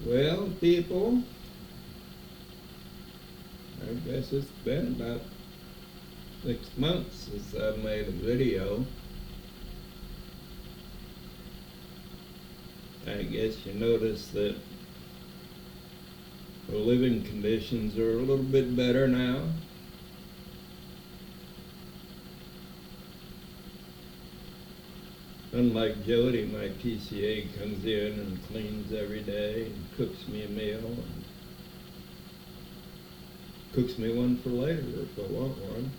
Well, people, I guess it's been about 6 months since I made a video. I guess you notice that the living conditions are a little bit better now. Unlike Jody, my PCA comes in and cleans every day and cooks me a meal and cooks me one for later if I want one.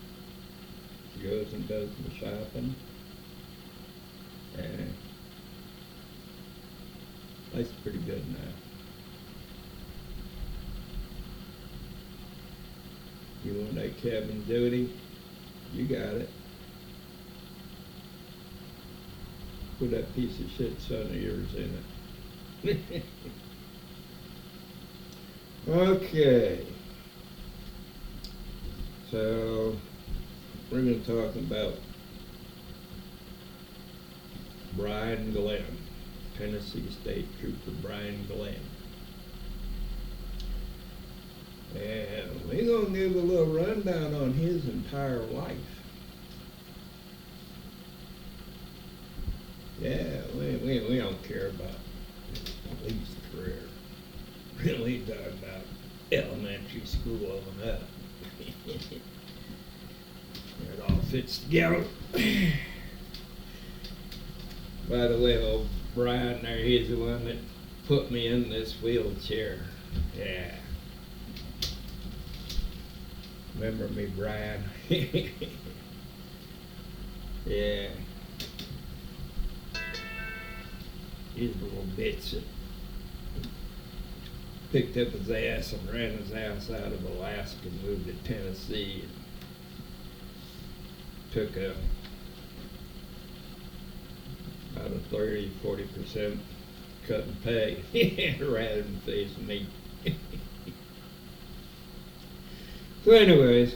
She goes and does my shopping. And life's pretty good now. You want that cabin, Jody? You got it. Put that piece of shit son of yours in it. Okay. So we're going to talk about Brian Glenn, Tennessee State Trooper Brian Glenn. And we're going to give a little rundown on his entire life. Yeah, we don't care about police career. Really talking about elementary school on up. It all fits together. By the way, old Brian there, he's the one that put me in this wheelchair. Yeah. Remember me, Brian? Yeah. He's the little bitch that picked up his ass and ran his ass out of Alaska and moved to Tennessee and took about a 30–40% cut in pay rather than face me. So anyways,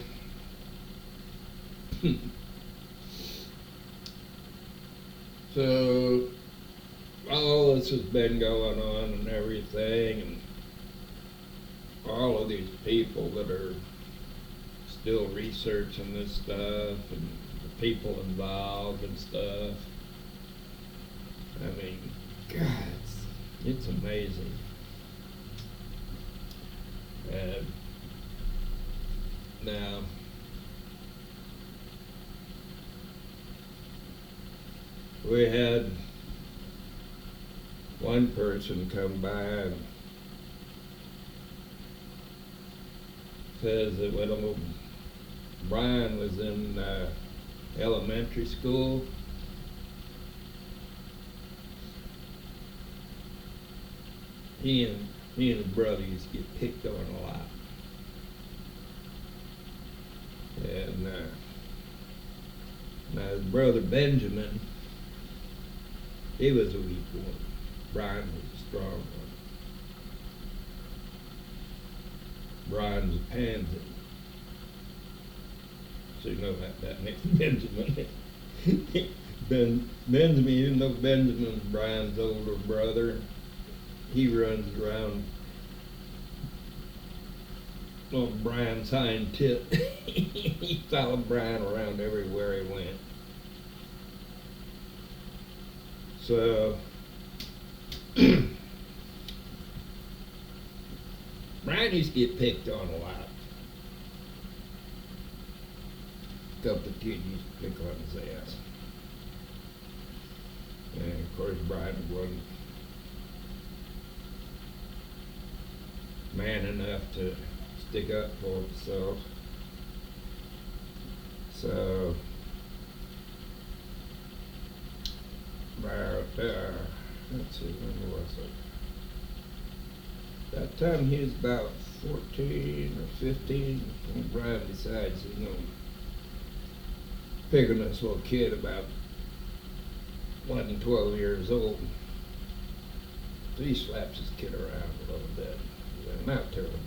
so all this has been going on and everything, and all of these people that are still researching this stuff and the people involved and stuff. I mean, God, it's amazing. Now, we had one person come by and says that when old Brian was in elementary school, he and his brother used to get picked on a lot. And now his brother Benjamin, he was a weak one. Brian was a strong one. Brian's a pansy. So you know that makes Benjamin. Benjamin, even though Benjamin's Brian's older brother, he runs around on Brian's hind tip. He followed Brian around everywhere he went. So Brian used to get picked on a lot. A couple of kids used to pick on his ass. And of course Brian wasn't man enough to stick up for himself. So let's see, when was it? That time he was about 14 or 15 when Brian decides he's going to pick on this little kid about 11, 12 years old. So he slaps his kid around a little bit. Not terribly,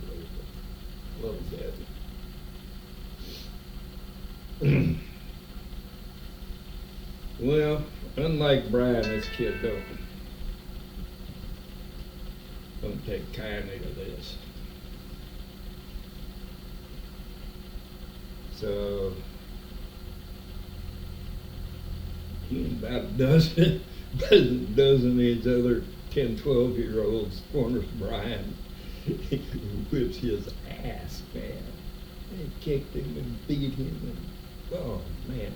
but a little bit. Well, unlike Brian, this kid don't take kindly to this. So he and about a dozen of these other 10, 12-year-olds corners Brian. He whips his ass, man. They kicked him and beat him, and oh man.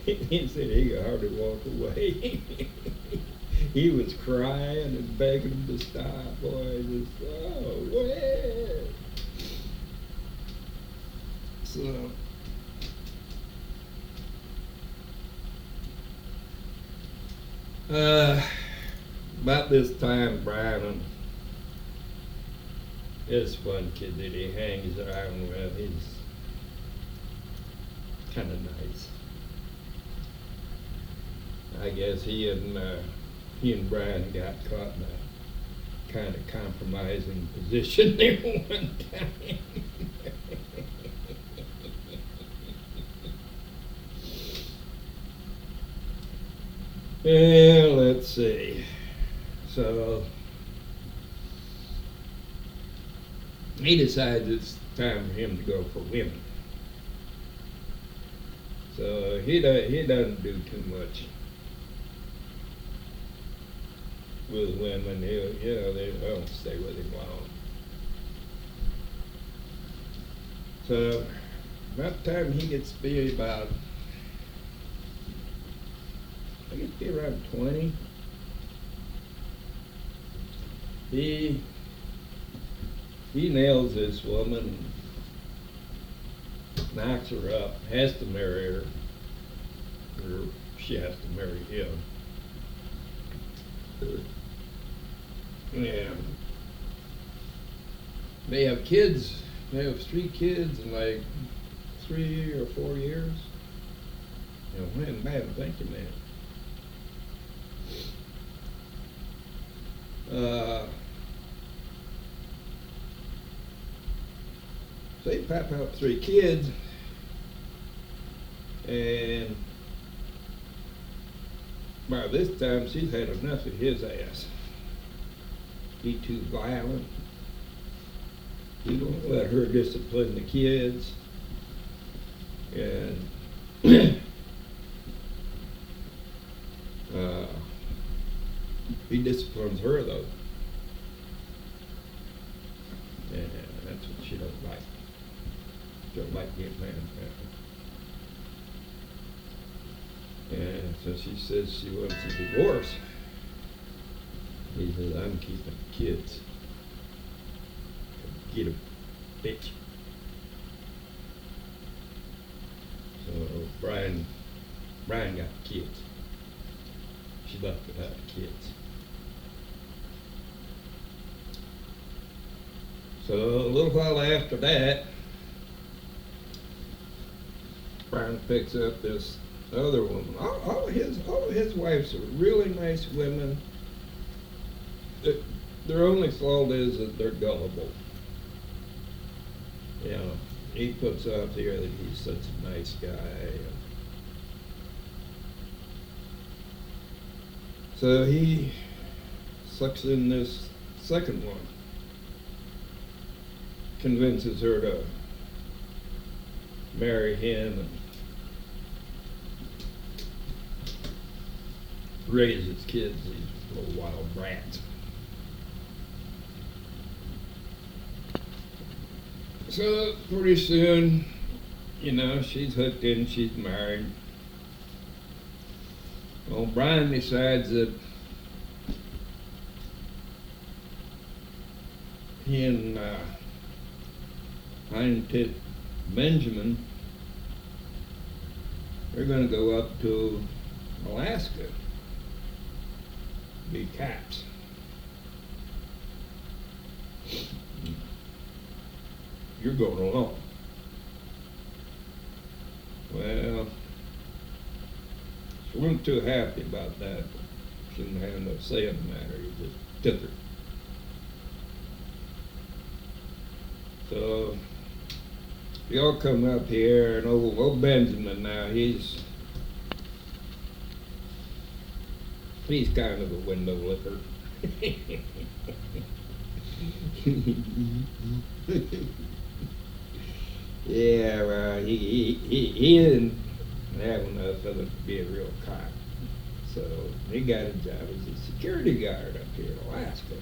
He said he could hardly walk away. He was crying and begging him to stop. Boy, just oh well. So about this time, Brian and this one kid that he hangs around with, he's kind of nice. I guess he and Brian got caught in a kind of compromising position there one time. Well, let's see. So he decides it's time for him to go for women. So he doesn't do too much with women. They don't stay with him long. So about the time he gets to be about, I guess be around 20, he nails this woman, knocks her up, has to marry her, or she has to marry him. Yeah. They have kids. They have 3 kids in like 3 or 4 years. You know, man, thank you, man. So they pop out 3 kids, and by this time she's had enough of his ass. He too violent. He don't let her discipline the kids, and he disciplines her though, and that's what she don't like. She don't like getting mad. And so she says she wants a divorce. He says, I'm keeping the kids. Get a bitch. So Brian got kids. She left without the kids. So a little while after that, Brian picks up this other woman. All of his wives are really nice women. Their only fault is that they're gullible. You know, he puts out there that he's such a nice guy. So he sucks in this second one, convinces her to marry him and raise his kids, these little wild brats. So pretty soon, you know, she's hooked in, she's married. Well, Brian decides that he and Hind Tit Benjamin are going to go up to Alaska, be cops. You're going along. Well, she wasn't too happy about that. She didn't have no say in the matter. He just took her. So we all come up here, and old Benjamin now, he's He's kind of a window licker. Yeah, well, he didn't have enough of it to be a real cop. So he got a job as a security guard up here in Alaska.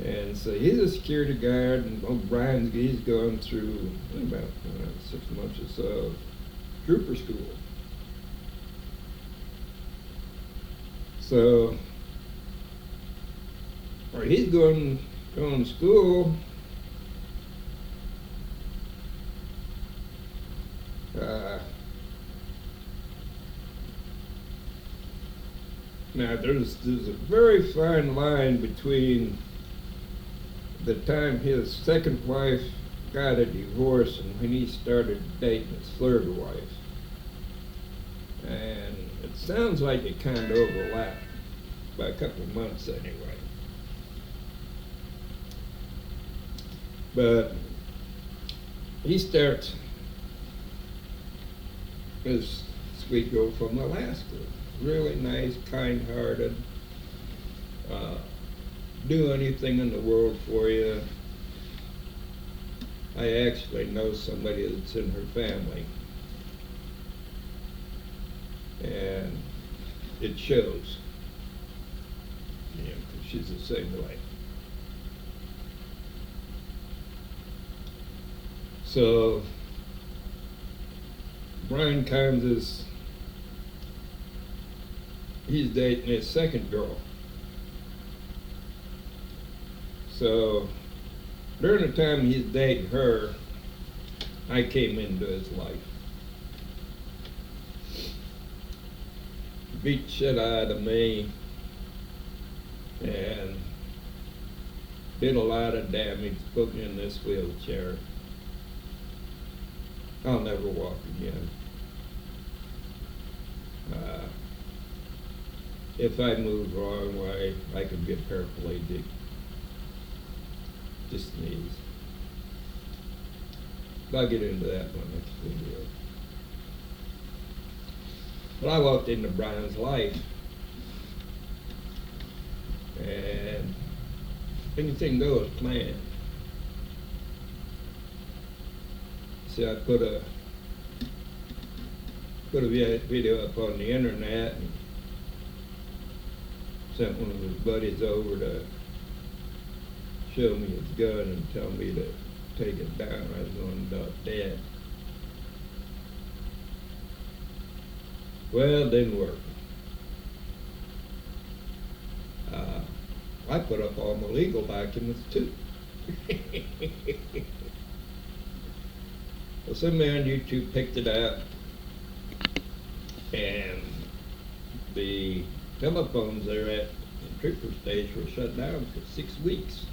And so he's a security guard, and O'Brien's he's going through about 6 months or so of trooper school. So, or he's going to school. Now there's a very fine line between the time his second wife got a divorce and when he started dating his third wife. And it sounds like it kind of overlapped by a couple of months anyway. But he starts this sweet girl from Alaska, really nice, kind-hearted, do anything in the world for you. I actually know somebody that's in her family, and it shows, you know, 'cause she's the same way. So Brian Combs he's dating his second girl. So during the time he's dating her, I came into his life. Beat the shit out of me and did a lot of damage, put me in this wheelchair. I'll never walk again. If I move the wrong way, I could get paraplegic. Just knees. I'll get into that one next video. But I walked into Brian's life, and anything goes planned. See, I put a video up on the internet and sent one of his buddies over to show me his gun and tell me to take it down. I was going to drop dead. Well, it didn't work. I put up all my legal documents too. Well, somebody on YouTube picked it up, and the telephones there at the trooper station were shut down for 6 weeks.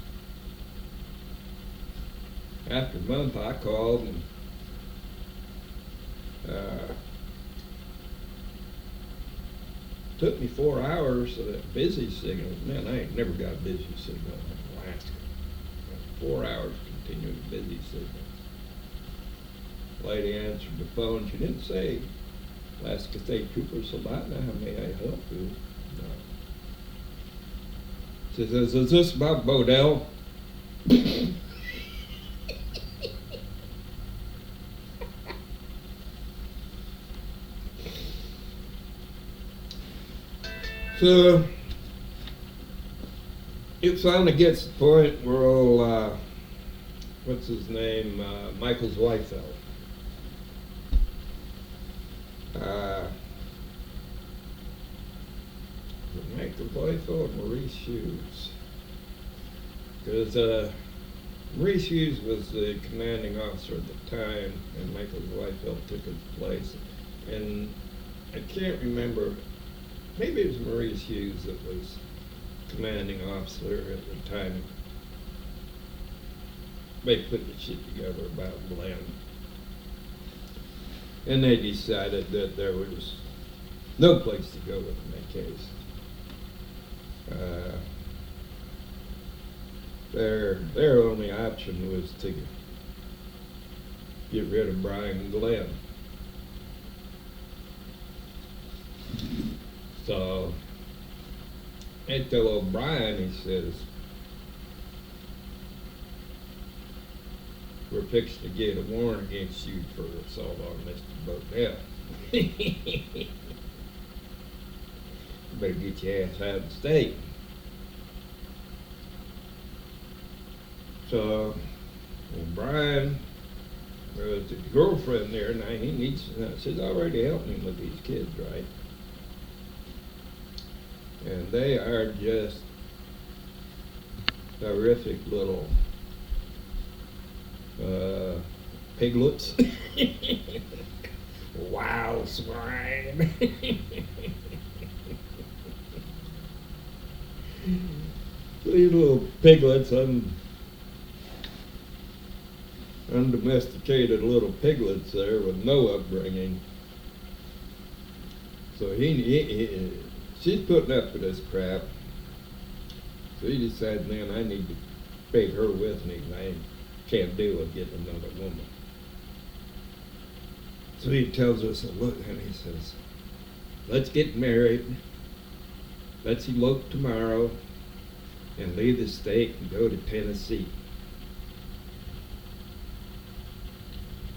After a month, I called and took me 4 hours of that busy signal. Man, I ain't never got a busy signal in Alaska. 4 hours continuous busy signals. Lady answered the phone. She didn't say, Alaska State Trooper Soldotna, how may I help you? No. She says, is this Bob Bodell? So it finally gets to the point where old, what's his name, Michael's Weifeld. Michael Weifeld, Maurice Hughes. Because Maurice Hughes was the commanding officer at the time, and Michael Weifeld took his place. And I can't remember. Maybe it was Maurice Hughes that was commanding officer at the time. They put the shit together about Glenn. And they decided that there was no place to go in that case. Their only option was to get rid of Brian Glenn. So I tell O'Brien, he says, we're fixing to get a warrant against you for assault on Mr. Bodell. You better get your ass out of the state. So O'Brien, there's a girlfriend there now. He needs. She's already helping him with these kids, right? And they are just horrific little piglets. Wow, swine. These little piglets, undomesticated little piglets there with no upbringing. So she's putting up with this crap. So he decides, man, I need to take her with me. I can't deal with getting another woman. So he tells us, look, and he says, let's get married. Let's elope tomorrow and leave the state and go to Tennessee.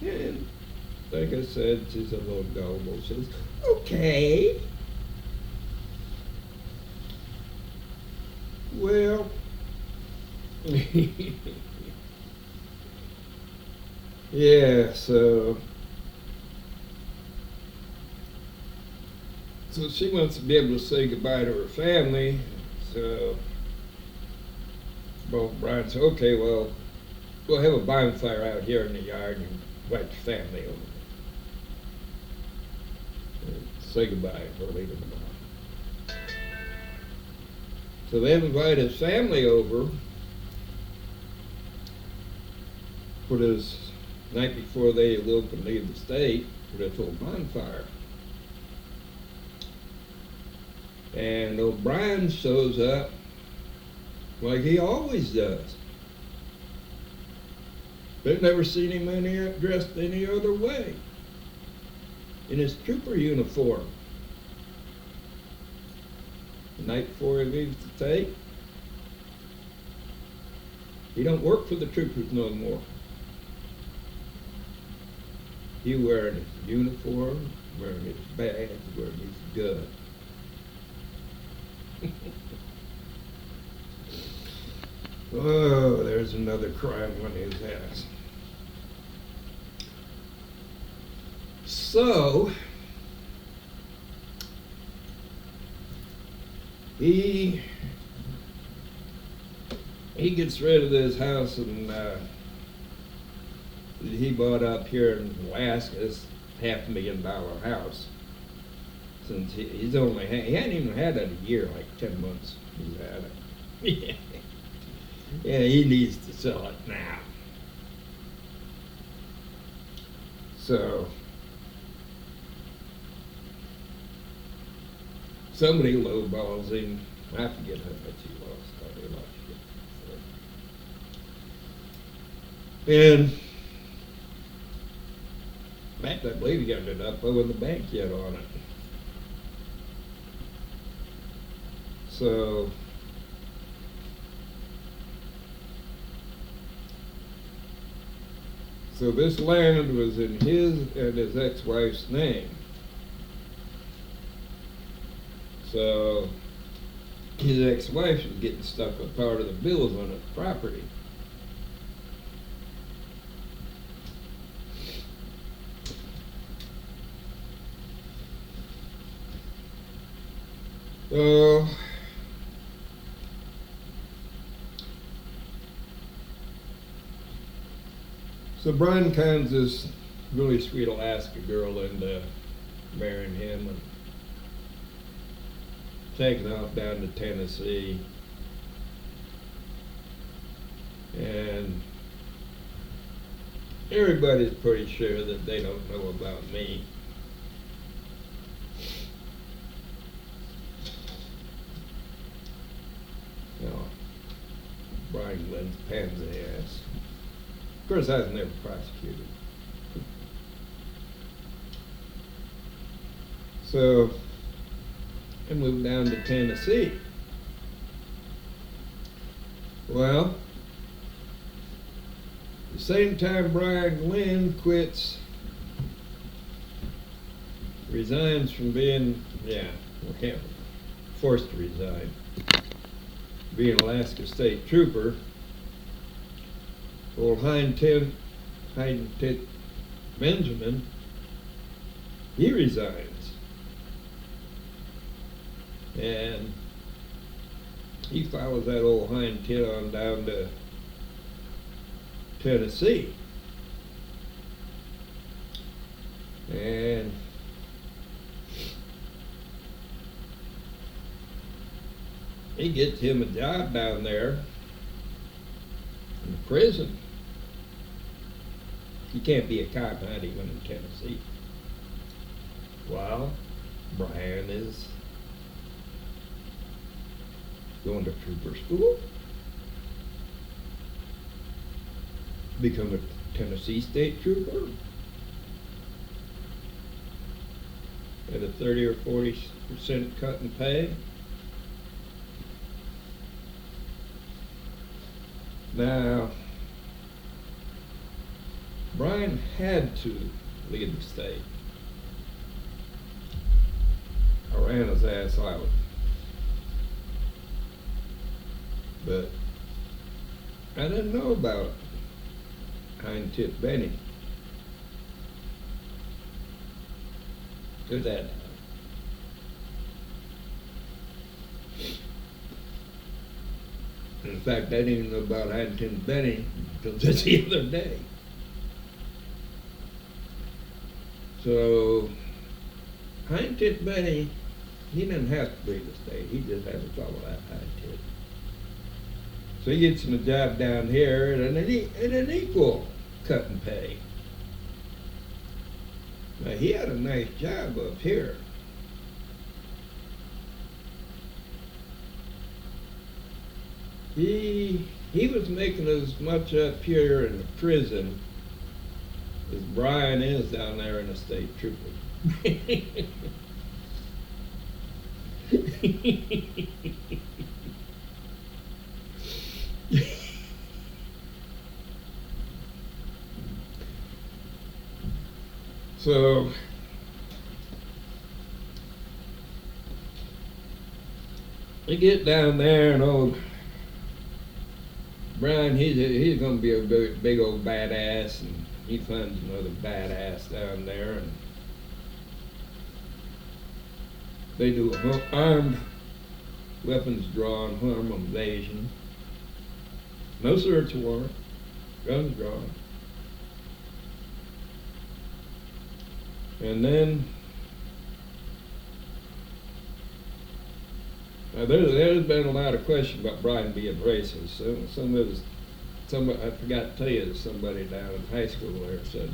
And like I said, she's a little gullible. She says, okay. Well, yeah, so she wants to be able to say goodbye to her family. So Brian said, okay, well, we'll have a bonfire out here in the yard and invite your family over. And say goodbye. We'll leave them tomorrow. So they invite his family over for this night before they elope and leave the state for this little bonfire. And O'Brien shows up like he always does. They've never seen him dressed any other way. In his trooper uniform. The night before he leaves the state, he don't work for the troopers no more. He wearing his uniform, wearing his badge, wearing his gun. Oh, there's another crime on his ass. So, he gets rid of this house and that he bought up here in Alaska, this $500,000 house. Since he hadn't even had it a year, like 10 months he's had it. Yeah, he needs to sell it now. So somebody lowballs him. I forget how much he lost. Probably lost it. And in fact, I believe he ended up owing the bank yet on it. So this land was in his and his ex-wife's name. So his ex-wife was getting stuck with part of the bills on his property. So Brian cons this really sweet Alaska girl into marrying him and taking off down to Tennessee. And everybody's pretty sure that they don't know about me. No, Brian Glenn's pansy ass. Of course, I was never prosecuted. So and moved down to Tennessee. Well, at the same time Brian Glenn resigns from being, forced to resign, being Alaska State Trooper, old Hind Tit Benjamin, he resigns. And he follows that old Hind Tit on down to Tennessee. And he gets him a job down there in prison. You can't be a cop not even in Tennessee. Well, Brian is going to trooper school, become a Tennessee State Trooper at a 30 or 40% cut in pay. Now, Brian had to leave the state. I ran his ass out. But I didn't know about Hind Tit Benny. Good that. In fact, I didn't even know about Hind Tit Benny until just the other day. So, Hind Tit Benny, he didn't have to leave the state. He just had to follow that Hind Tit. So he gets him a job down here at an equal cut and pay. Now he had a nice job up here. He was making as much up here in the prison as Brian is down there in the state trooper. So we get down there, and old Brian, he's going to be a big old badass, and he finds another badass down there, and they do an armed weapons drawn home invasion. No search warrant, guns drawn. And then there's been a lot of question about Brian being racist. I forgot to tell you that somebody down in high school there said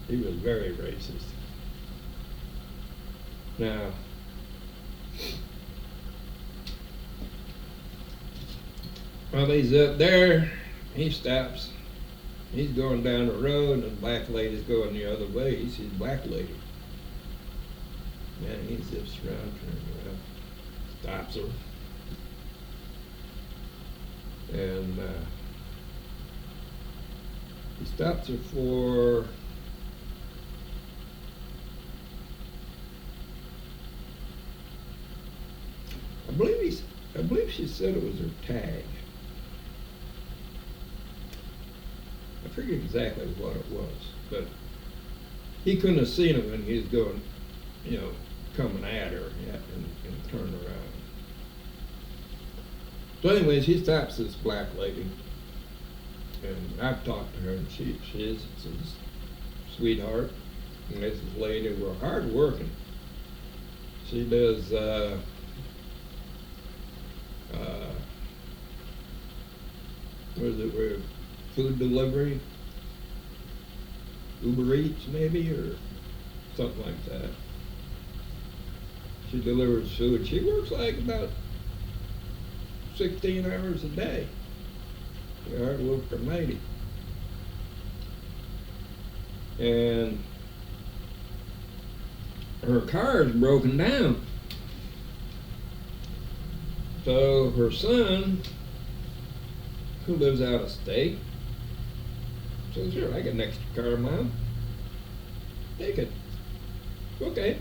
he was very racist. Now, while he's up there, he stops. He's going down the road, and the black lady's going the other way. He sees black lady. Man, he zips around, turns around, stops her. And he stops her for I believe she said it was her tag. I forget exactly what it was, but he couldn't have seen it when he was going, coming at her and turned around. So anyways, he stops this black lady, and I've talked to her, and she is a sweetheart. And this lady, we're hard working. She does food delivery, Uber Eats maybe, or something like that. She delivers food. She works like about 16 hours a day. She's a hard working lady. And her car is broken down. So her son, who lives out of state, says, "Sure, I got an extra car, Mom. Take it." Okay.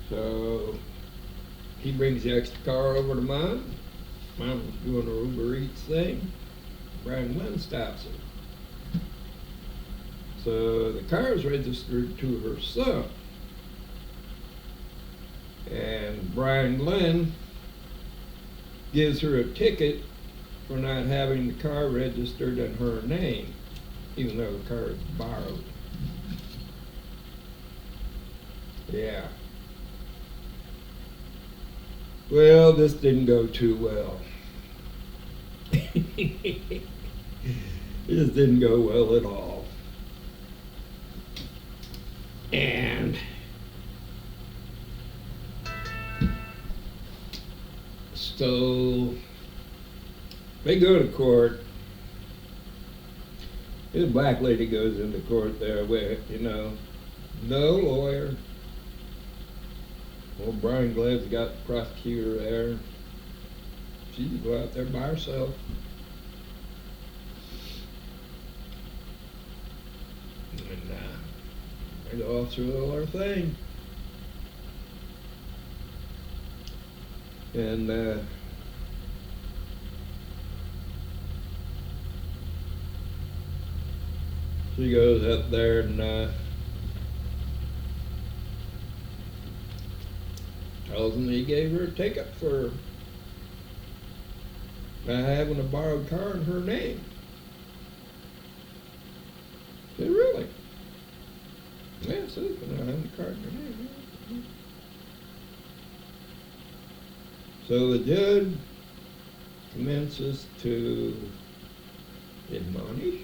So he brings the extra car over to Mom. Mom was doing her Uber Eats thing. Brian Glenn stops her. So the car is registered to her son. And Brian Glenn gives her a ticket for not having the car registered in her name, even though the car is borrowed. Yeah. Well, this didn't go too well. This didn't go well at all. And so they go to court. This black lady goes into court there with, no lawyer. Well, Brian Glenn's got the prosecutor there. She can go out there by herself. And they go all through all her thing. And she goes up there and tells him he gave her a ticket for not having a borrowed car in her name. Said, really? Yeah, it says for not having a car in her name. So the judge commences to admonish,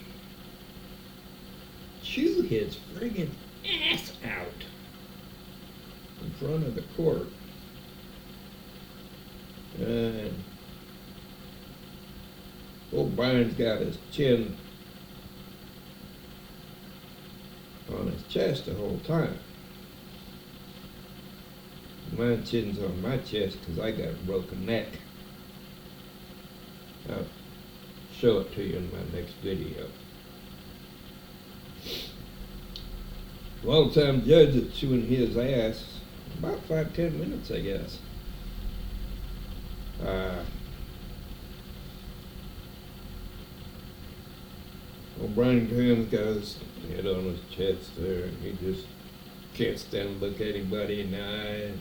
chew his friggin' ass out in front of the court. And old Brian's got his chin on his chest the whole time. My chin's on my chest because I got a broken neck. I'll show it to you in my next video. Well, the time judge is chewing his ass, about 5-10 minutes, I guess. Brian Graham's got his head on his chest there, and he just can't stand to look anybody in the eye. And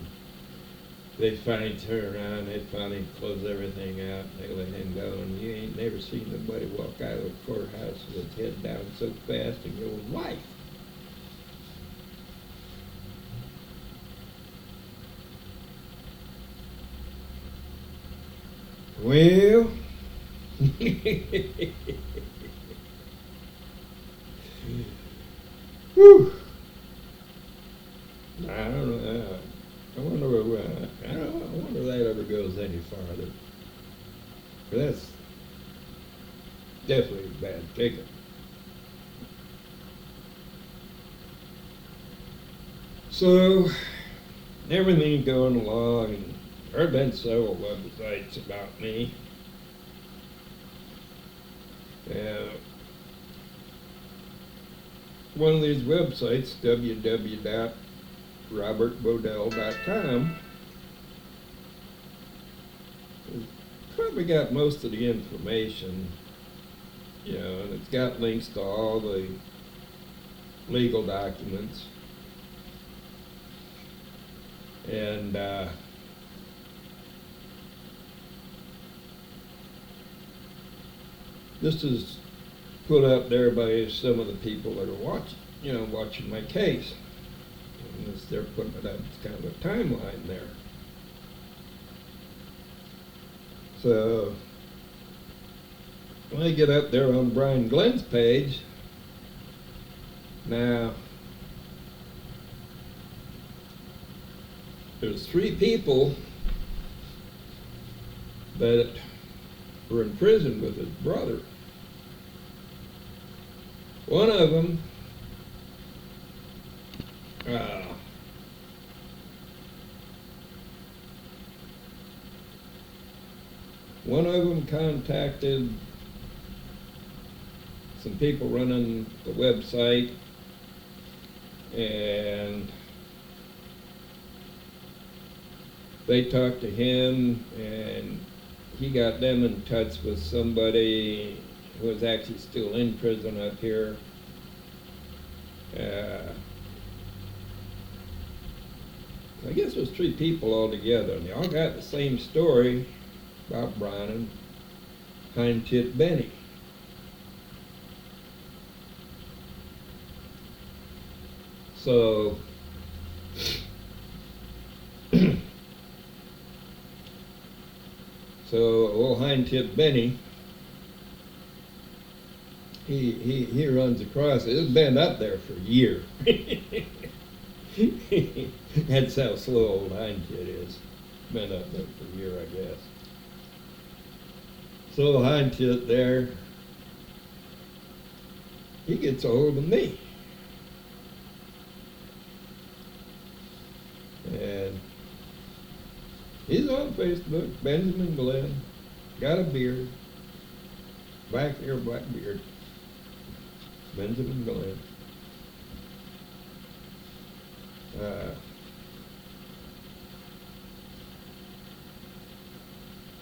they finally turn around, they finally close everything out, they let him go, and you ain't never seen nobody walk out of the courthouse with his head down so fast in your life. Well, whew. I don't know. I wonder if that ever goes any farther. That's definitely a bad ticket. So everything's going along, and there have been several websites about me. One of these websites, www.robertbodell.com, has probably got most of the information, and it's got links to all the legal documents. And this is put up there by some of the people that are watching my case. And they're putting it up, it's kind of a timeline there. So when I get up there on Brian Glenn's page, now there's 3 people that were in prison with his brother. One of them One of them contacted some people running the website, and they talked to him, and he got them in touch with somebody who was actually still in prison up here. I guess it was 3 people altogether, and they all got the same story about Brian and Hind-Tit Benny. So old Hind-Tit Benny, he runs across it. It's been up there for a year. That's how slow old Hind-Tit is. Been up there for a year, I guess. So Hind-Tit there, he gets a hold of me. And he's on Facebook, Benjamin Glenn, got a beard, black hair, black beard, Benjamin Glenn.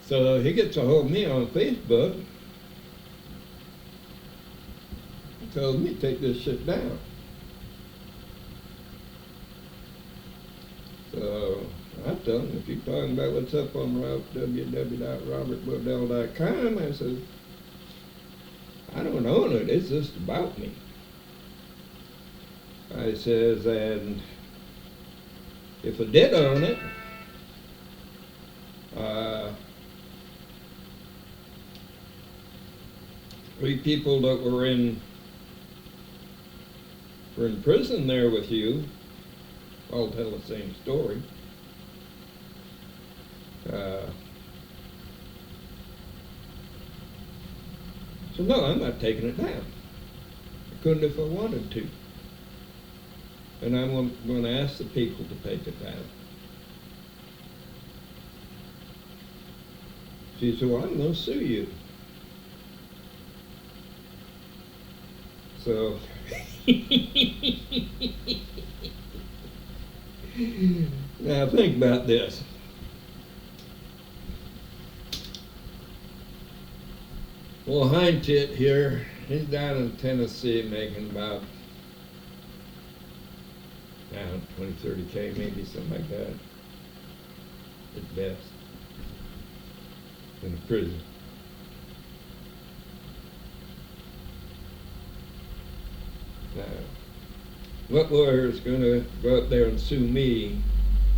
So he gets a hold of me on Facebook, tells me to take this shit down. So I tell him, if you're talking about what's up on www.robertbodell.com, I said, I don't own it, it's just about me. I says, and if I did own it, three people that were in prison there with you all tell the same story. So no, I'm not taking it down. I couldn't if I wanted to. And I'm going to ask the people to take it down. She said, well, I'm going to sue you. So, now think about this. Well, Hind-Tit here, he's down in Tennessee making about, 20, 30K, maybe something like that, at best, in a prison. Now, what lawyer is going to go up there and sue me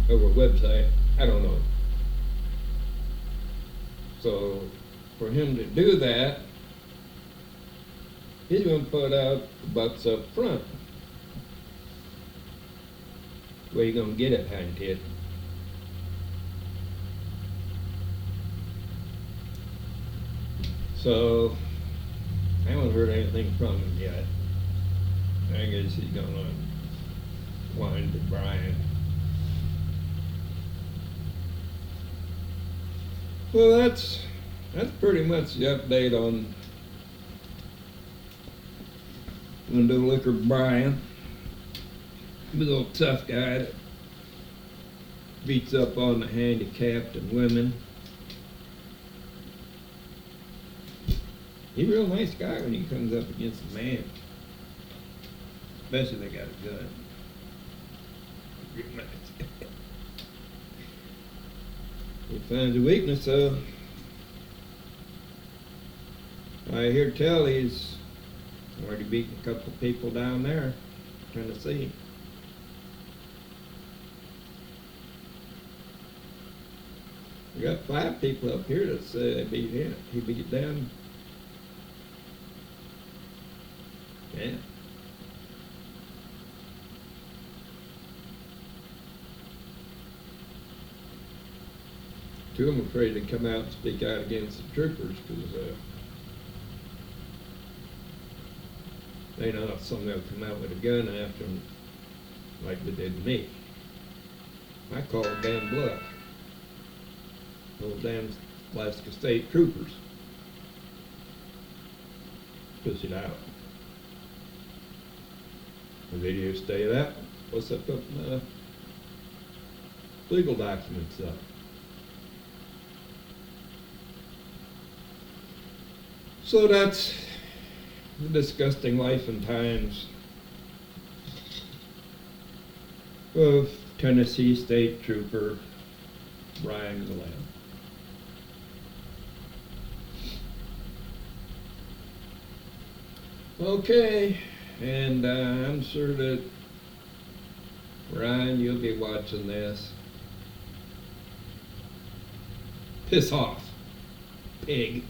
over a website? I don't know. So, for him to do that, he's going to put out the bucks up front. Where you going to get it, Hind-Tit? So, I haven't heard anything from him yet. I guess he's going to wind to Brian. Well, that's pretty much the update on the liquor Brian. He's a little tough guy that beats up on the handicapped and women. He's a real nice guy when he comes up against a man. Especially if they got a gun. He finds a weakness, so I hear tell he's already beaten a couple of people down there, Tennessee. We got 5 people up here that say they beat him. He beat them. Yeah. Two of them afraid to come out and speak out against the troopers because they know somebody will come out with a gun after them like they did me. I call it damn bluff. Those damn Alaska State Troopers. Push it out. The video stay that. What's up the legal documents up? So that's the disgusting life and times of Tennessee State Trooper Brian Glenn. Okay, and I'm sure that Ryan, you'll be watching this. Piss off, pig.